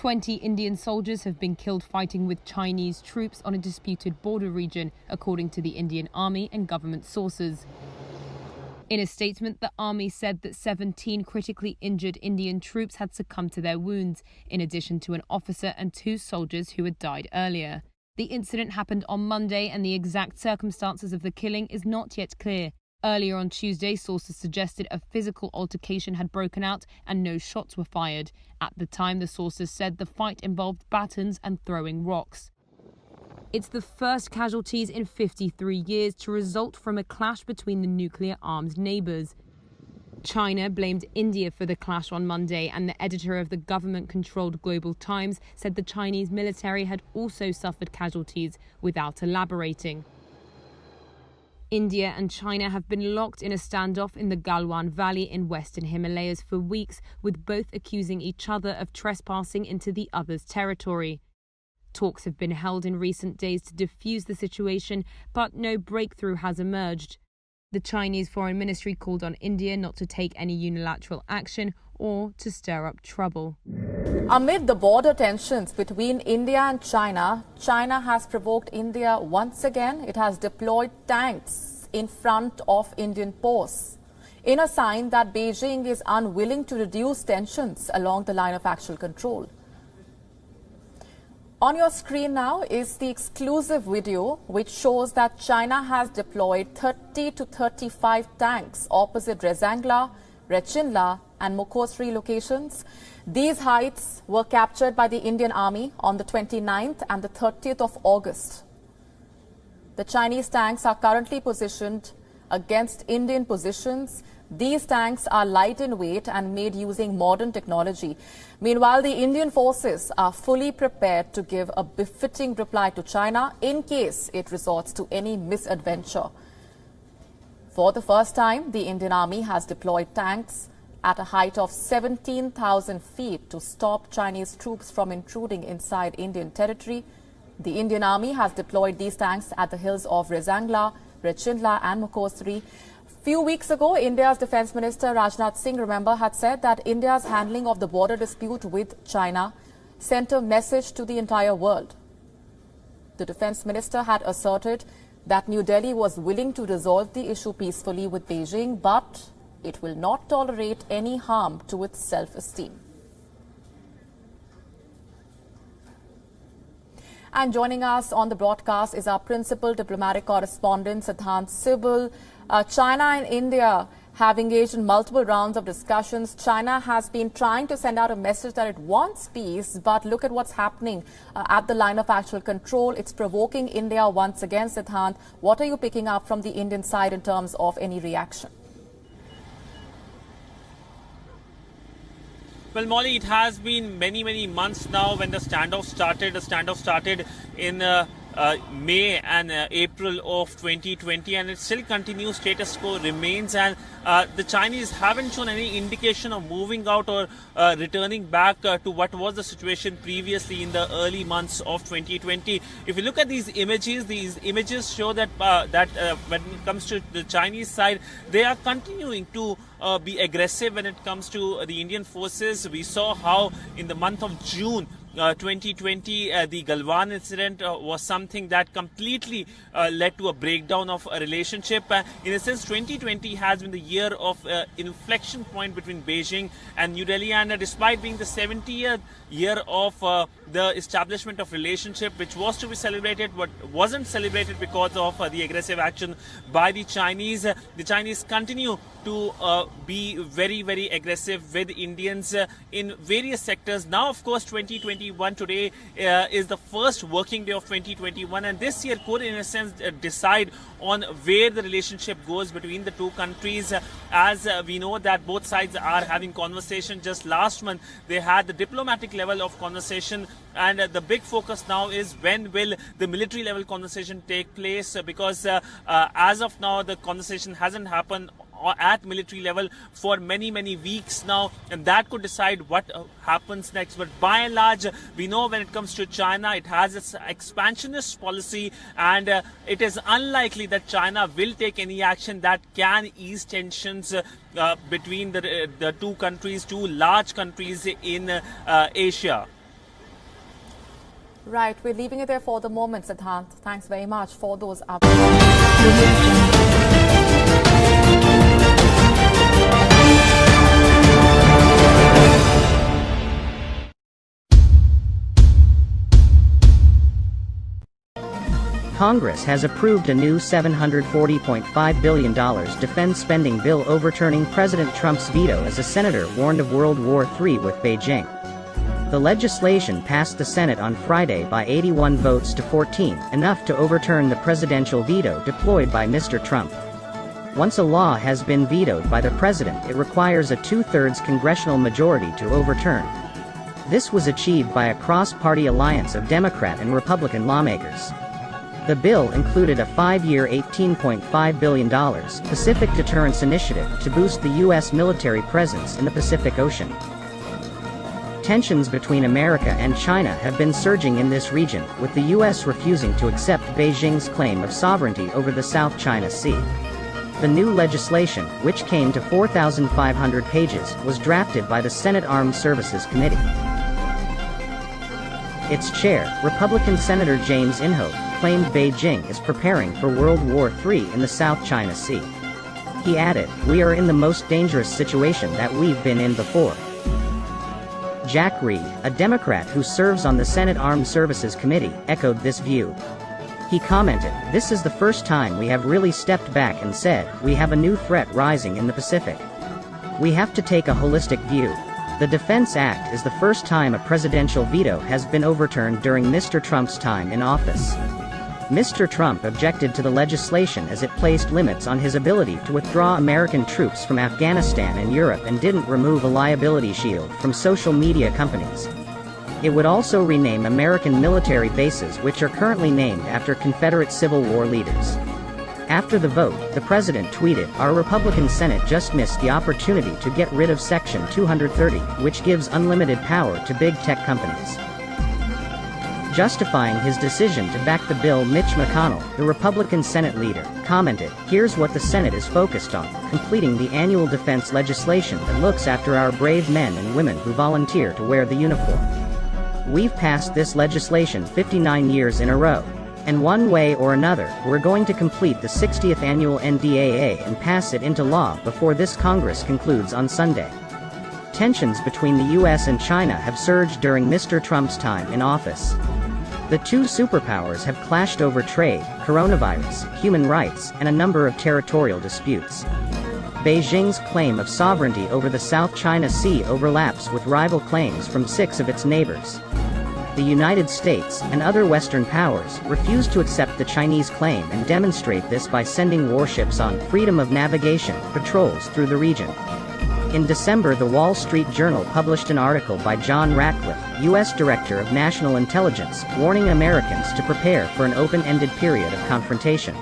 20 Indian soldiers have been killed fighting with Chinese troops on a disputed border region, according to the Indian Army and government sources. In a statement, the army said that 17 critically injured Indian troops had succumbed to their wounds, in addition to an officer and 2 soldiers who had died earlier. The incident happened on Monday, and the exact circumstances of the killing is not yet clear. Earlier on Tuesday, sources suggested a physical altercation had broken out and no shots were fired. At the time, the sources said the fight involved batons and throwing rocks. It's the first casualties in 53 years to result from a clash between the nuclear-armed neighbours. China blamed India for the clash on Monday, and the editor of the government-controlled Global Times said the Chinese military had also suffered casualties, without elaborating. India and China have been locked in a standoff in the Galwan Valley in western Himalayas for weeks, with both accusing each other of trespassing into the other's territory. Talks have been held in recent days to defuse the situation, but no breakthrough has emerged. The Chinese Foreign Ministry called on India not to take any unilateral action or to stir up trouble. Amid the border tensions between India and China, China has provoked India once again. It has deployed tanks in front of Indian posts, in a sign that Beijing is unwilling to reduce tensions along the line of actual control. On your screen now is the exclusive video which shows that China has deployed 30 to 35 tanks opposite Rezangla, Rechinla and Mukhosri locations. These heights were captured by the Indian Army on the 29th and the 30th of August. The Chinese tanks are currently positioned against Indian positions. These tanks are light in weight and made using modern technology. Meanwhile, the Indian forces are fully prepared to give a befitting reply to China in case it resorts to any misadventure. For the first time, the Indian Army has deployed tanks at a height of 17,000 feet to stop Chinese troops from intruding inside Indian territory. The Indian Army has deployed these tanks at the hills of Rezangla, Rechinla and Mukhosri. Few weeks ago, India's Defence Minister Rajnath Singh, remember, had said that India's handling of the border dispute with China sent a message to the entire world. The Defence Minister had asserted that New Delhi was willing to resolve the issue peacefully with Beijing, but it will not tolerate any harm to its self-esteem. And joining us on the broadcast is our principal diplomatic correspondent, Siddhant Sibal. China and India have engaged in multiple rounds of discussions. China has been trying to send out a message that it wants peace, but look at what's happening at the line of actual control. It's provoking India once again. Siddhant, what are you picking up from the Indian side in terms of any reaction? Well, Molly, it has been many months now when the standoff started. The standoff started in May and April of 2020, and it still continues. Status quo remains, and the Chinese haven't shown any indication of moving out or returning back to what was the situation previously in the early months of 2020. If you look at these images show that when it comes to the Chinese side, they are continuing to be aggressive when it comes to the Indian forces. We saw how in the month of June 2020, the Galwan incident was something that completely led to a breakdown of a relationship. In a sense, 2020 has been the year of inflection point between Beijing and New Delhi, and despite being the 70th year of the establishment of relationship, which was to be celebrated but wasn't celebrated because of the aggressive action by the Chinese continue to be very aggressive with Indians in various sectors. Now, of course, 2021 today is the first working day of 2021, and this year could, in a sense, decide on where the relationship goes between the two countries. As we know that both sides are having conversation. Just last month, they had the diplomatic level of conversation, and the big focus now is when will the military level conversation take place, because as of now, the conversation hasn't happened at military level for many weeks now, and that could decide what happens next. But by and large, we know when it comes to China, it has its expansionist policy, and it is unlikely that China will take any action that can ease tensions between the two countries, two large countries in Asia. Right, we're leaving it there for the moment, Siddhant. Thanks very much for those updates. Congress has approved a new $740.5 billion defense spending bill overturning President Trump's veto as a senator warned of World War III with Beijing. The legislation passed the Senate on Friday by 81 votes to 14, enough to overturn the presidential veto deployed by Mr. Trump. Once a law has been vetoed by the president, it requires a two-thirds congressional majority to overturn. This was achieved by a cross-party alliance of Democrat and Republican lawmakers. The bill included a 5-year $18.5 billion Pacific Deterrence Initiative to boost the U.S. military presence in the Pacific Ocean. Tensions between America and China have been surging in this region, with the U.S. refusing to accept Beijing's claim of sovereignty over the South China Sea. The new legislation, which came to 4,500 pages, was drafted by the Senate Armed Services Committee. Its chair, Republican Senator James Inhofe, claimed Beijing is preparing for World War III in the South China Sea. He added, "We are in the most dangerous situation that we've been in before." Jack Reed, a Democrat who serves on the Senate Armed Services Committee, echoed this view. He commented, "This is the first time we have really stepped back and said, we have a new threat rising in the Pacific. We have to take a holistic view. The Defense Act is the first time a presidential veto has been overturned during Mr. Trump's time in office." Mr. Trump objected to the legislation as it placed limits on his ability to withdraw American troops from Afghanistan and Europe and didn't remove a liability shield from social media companies. It would also rename American military bases which are currently named after Confederate Civil War leaders. After the vote, the president tweeted, "Our Republican Senate just missed the opportunity to get rid of Section 230, which gives unlimited power to big tech companies." Justifying his decision to back the bill, Mitch McConnell, the Republican Senate leader, commented, "Here's what the Senate is focused on: completing the annual defense legislation that looks after our brave men and women who volunteer to wear the uniform. We've passed this legislation 59 years in a row. And one way or another, we're going to complete the 60th annual NDAA and pass it into law before this Congress concludes on Sunday." Tensions between the U.S. and China have surged during Mr. Trump's time in office. The two superpowers have clashed over trade, coronavirus, human rights, and a number of territorial disputes. Beijing's claim of sovereignty over the South China Sea overlaps with rival claims from 6 of its neighbors. The United States, and other Western powers, refuse to accept the Chinese claim and demonstrate this by sending warships on freedom of navigation patrols through the region. In December, the Wall Street Journal published an article by John Ratcliffe, U.S. Director of National Intelligence, warning Americans to prepare for an open-ended period of confrontation.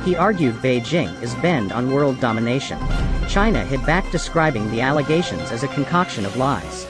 He argued Beijing is bent on world domination. China hit back, describing the allegations as a concoction of lies.